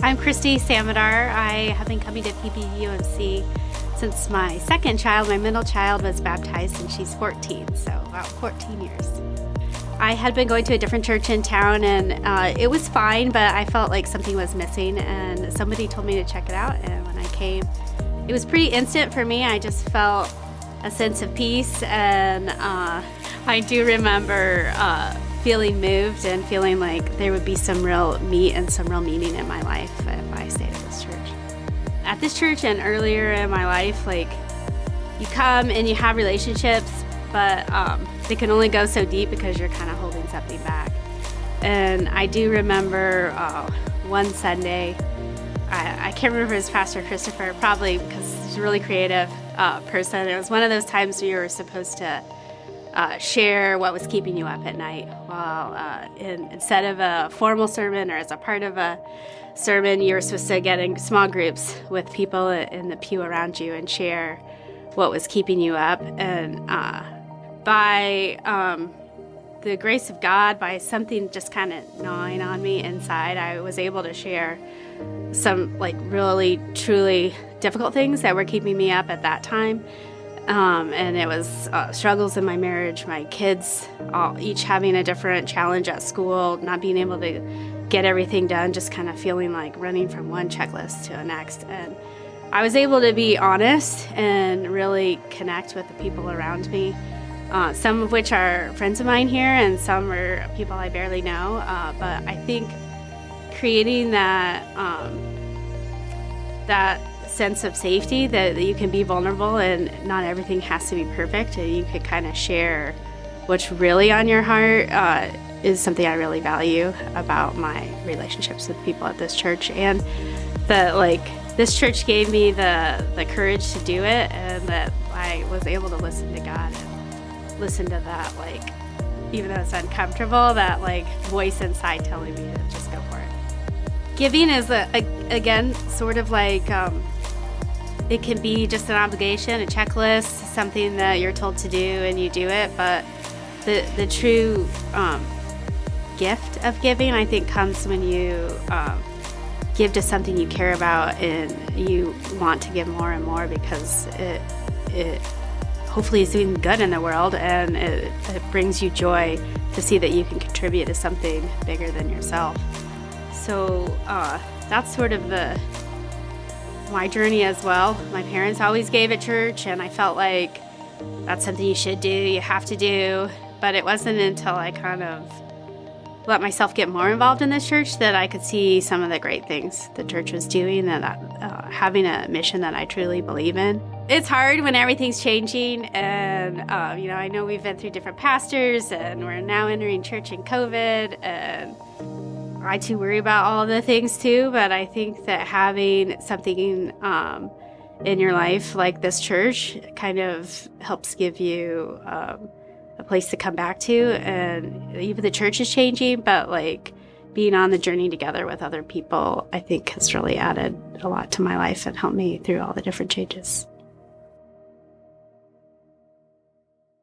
I'm Kristi Samadar. I have been coming to PBUMC since my second child, my middle child, was baptized and she's 14, so about 14 years. I had been going to a different church in town and it was fine, but I felt like something was missing and somebody told me to check it out, and when I came, it was pretty instant for me. I just felt a sense of peace, and I do remember feeling moved and feeling like there would be some real meat and some real meaning in my life if I stayed at this church. At this church and earlier in my life, like, you come and you have relationships, but they can only go so deep because you're kind of holding something back. And I do remember one Sunday, I can't remember his pastor, Christopher, probably because he's a really creative person. It was one of those times where you were supposed to share what was keeping you up at night. While instead of a formal sermon or as a part of a sermon, you were supposed to get in small groups with people in the pew around you and share what was keeping you up. And by the grace of God, by something just kind of gnawing on me inside, I was able to share some like really, truly difficult things that were keeping me up at that time. And it was struggles in my marriage, my kids each having a different challenge at school, not being able to get everything done, just kind of feeling like running from one checklist to the next. And I was able to be honest and really connect with the people around me, some of which are friends of mine here and some are people I barely know. But I think creating that sense of safety, that you can be vulnerable and not everything has to be perfect, and you could kind of share what's really on your heart is something I really value about my relationships with people at this church. And this church gave me the courage to do it, and that I was able to listen to God and listen to that, like, even though it's uncomfortable, that like voice inside telling me to just go for it. Giving is again sort of like it can be just an obligation, a checklist, something that you're told to do and you do it. But the true gift of giving, I think, comes when you give to something you care about and you want to give more and more, because it hopefully is doing good in the world, and it brings you joy to see that you can contribute to something bigger than yourself. So that's sort of my journey as well. My parents always gave at church, and I felt like that's something you should do, you have to do. But it wasn't until I kind of let myself get more involved in this church that I could see some of the great things the church was doing, and having a mission that I truly believe in. It's hard when everything's changing, and I know we've been through different pastors, and we're now entering church in COVID, and I too worry about all the things too, but I think that having something in your life like this church kind of helps give you a place to come back to. And even the church is changing, but like being on the journey together with other people, I think has really added a lot to my life and helped me through all the different changes.